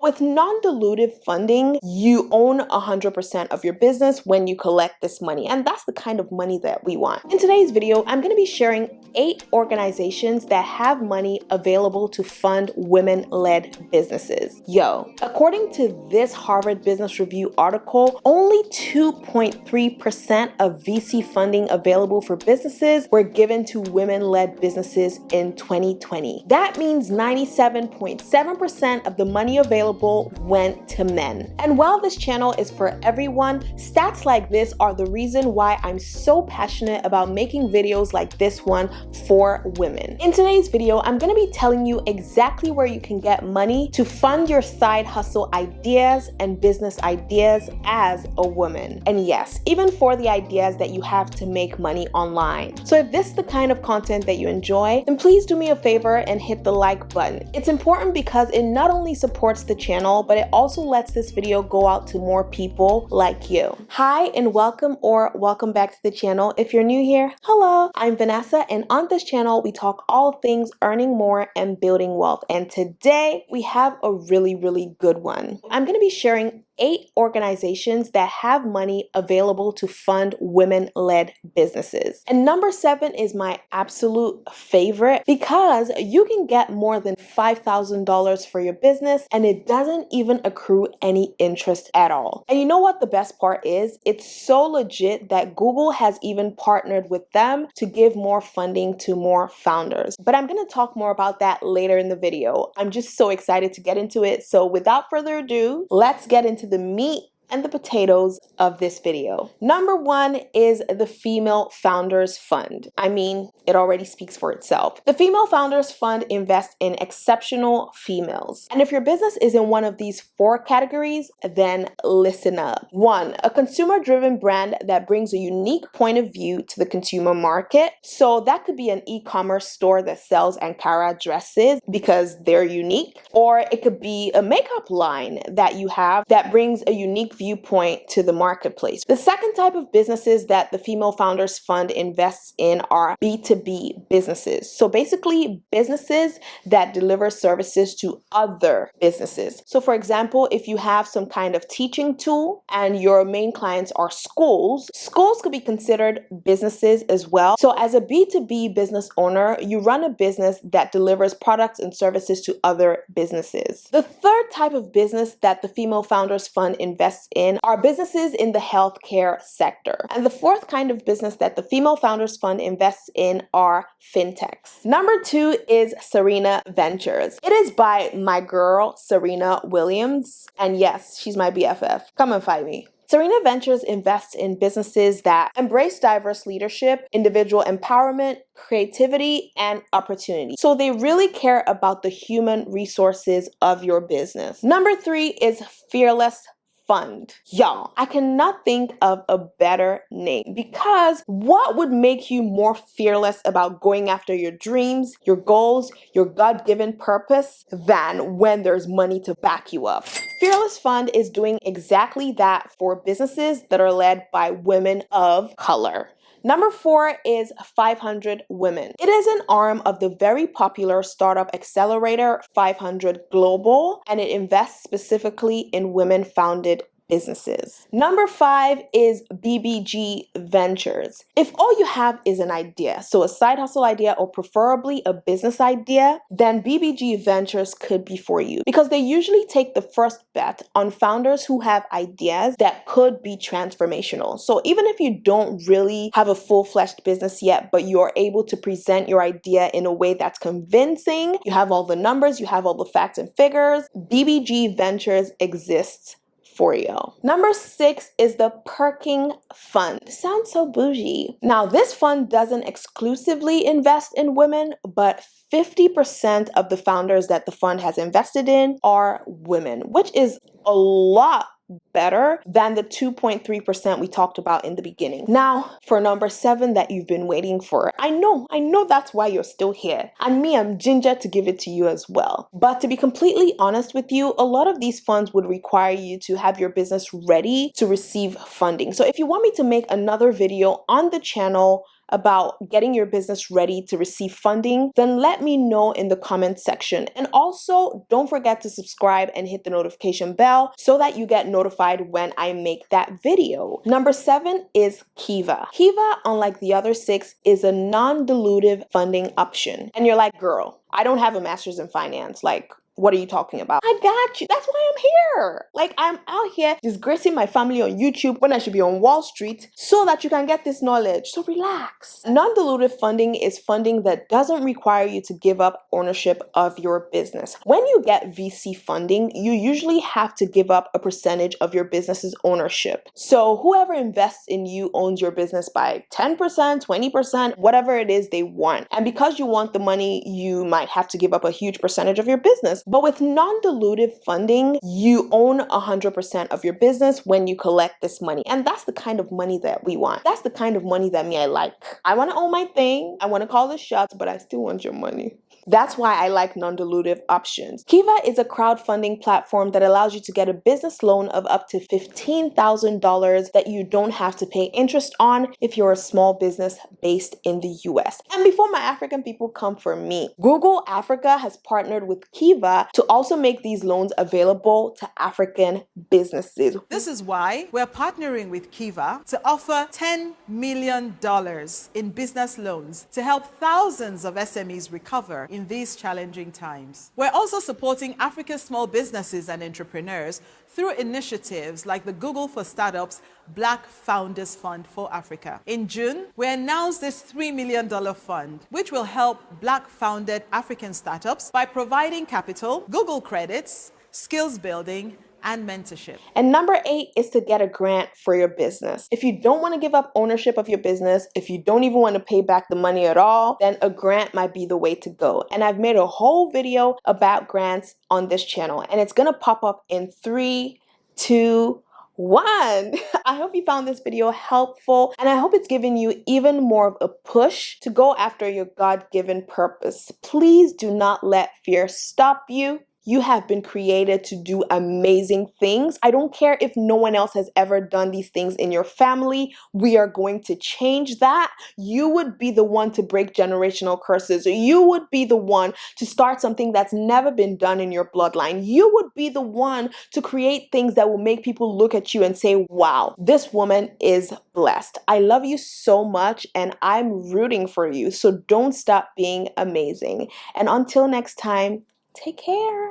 With non-dilutive funding, you own 100% of your business when you collect this money, and that's the kind of money that we want. In today's video, I'm going to be sharing 8 organizations that have money available to fund women-led businesses. According to this Harvard Business Review article, only 2.3% of VC funding available for businesses were given to women-led businesses in 2020. That means 97.7% of the money available went to men. And while this channel is for everyone, stats like this are the reason why I'm so passionate about making videos like this one for women. In today's video, I'm going to be telling you exactly where you can get money to fund your side hustle ideas and business ideas as a woman. And yes, even for the ideas that you have to make money online. So if this is the kind of content that you enjoy, then please do me a favor and hit the like button. It's important because it not only supports the channel, but it also lets this video go out to more people like you. Hi and welcome back to the channel. If you're new here, hello, I'm Vanessa, and on this channel we talk all things earning more and building wealth. And today we have a really good one. I'm going to be sharing 8 organizations that have money available to fund women-led businesses. And number 7 is my absolute favorite because you can get more than $5,000 for your business and it doesn't even accrue any interest at all. And you know what the best part is? It's so legit that Google has even partnered with them to give more funding to more founders. But I'm going to talk more about that later in the video. I'm just so excited to get into it. So without further ado, let's get into the meat and the potatoes of this video. Number 1 is the Female Founders Fund. I mean, it already speaks for itself. The Female Founders Fund invests in exceptional females. And if your business is in one of these 4 categories, then listen up. 1, a consumer-driven brand that brings a unique point of view to the consumer market. So that could be an e-commerce store that sells Ankara dresses because they're unique, or it could be a makeup line that you have that brings a unique viewpoint to the marketplace. The second type of businesses that the Female Founders Fund invests in are B2B businesses. So basically businesses that deliver services to other businesses. So for example, if you have some kind of teaching tool and your main clients are schools could be considered businesses as well. So as a B2B business owner, you run a business that delivers products and services to other businesses. The third type of business that the Female Founders Fund invests in are businesses in the healthcare sector. And the fourth kind of business that the Female Founders Fund invests in are fintechs. Number 2 is Serena Ventures. It is by my girl, Serena Williams. And yes, she's my BFF. Come and fight me. Serena Ventures invests in businesses that embrace diverse leadership, individual empowerment, creativity, and opportunity. So they really care about the human resources of your business. Number 3 is Fearless Fund. Y'all, I cannot think of a better name because what would make you more fearless about going after your dreams, your goals, your God-given purpose than when there's money to back you up? Fearless Fund is doing exactly that for businesses that are led by women of color. Number 4 is 500 Women. It is an arm of the very popular startup accelerator 500 Global, and it invests specifically in women-founded businesses. Number 5 is BBG Ventures. If all you have is an idea, so a side hustle idea or preferably a business idea, then BBG Ventures could be for you because they usually take the first bet on founders who have ideas that could be transformational. So even if you don't really have a full-fledged business yet, but you're able to present your idea in a way that's convincing, you have all the numbers, you have all the facts and figures, BBG Ventures exists for you. Number 6 is the Perking Fund. Sounds so bougie. Now, this fund doesn't exclusively invest in women, but 50% of the founders that the fund has invested in are women, which is a lot better than the 2.3% we talked about in the beginning. Now, for number 7 that you've been waiting for. I know that's why you're still here. And me, I'm ginger to give it to you as well. But to be completely honest with you, a lot of these funds would require you to have your business ready to receive funding. So if you want me to make another video on the channel about getting your business ready to receive funding, then let me know in the comment section. And also, don't forget to subscribe and hit the notification bell so that you get notified when I make that video. Number 7 is Kiva. Kiva, unlike the other 6, is a non-dilutive funding option. And you're like, girl, I don't have a master's in finance. Like, what are you talking about? I got you. That's why I'm here. Like, I'm out here disgracing my family on YouTube when I should be on Wall Street so that you can get this knowledge. So relax. Non-dilutive funding is funding that doesn't require you to give up ownership of your business. When you get VC funding, you usually have to give up a percentage of your business's ownership. So whoever invests in you owns your business by 10%, 20%, whatever it is they want. And because you want the money, you might have to give up a huge percentage of your business. But with non-dilutive funding, you own 100% of your business when you collect this money. And that's the kind of money that we want. That's the kind of money that I like. I want to own my thing. I want to call the shots, but I still want your money. That's why I like non-dilutive options. Kiva is a crowdfunding platform that allows you to get a business loan of up to $15,000 that you don't have to pay interest on if you're a small business based in the US. And before my African people come for me, Google Africa has partnered with Kiva to also make these loans available to African businesses. This is why we're partnering with Kiva to offer $10 million in business loans to help thousands of SMEs recover in these challenging times. We're also supporting Africa's small businesses and entrepreneurs through initiatives like the Google for Startups Black Founders Fund for Africa. In June, we announced this $3 million fund, which will help Black-founded African startups by providing capital, Google credits, skills building, and mentorship. And number 8 is to get a grant for your business. If you don't want to give up ownership of your business, if you don't even want to pay back the money at all, then a grant might be the way to go. And I've made a whole video about grants on this channel, and it's going to pop up in 3, 2, 1. I hope you found this video helpful, and I hope it's given you even more of a push to go after your God-given purpose. Please do not let fear stop you. You have been created to do amazing things. I don't care if no one else has ever done these things in your family. We are going to change that. You would be the one to break generational curses. You would be the one to start something that's never been done in your bloodline. You would be the one to create things that will make people look at you and say, wow, this woman is blessed. I love you so much, and I'm rooting for you. So don't stop being amazing. And until next time, take care.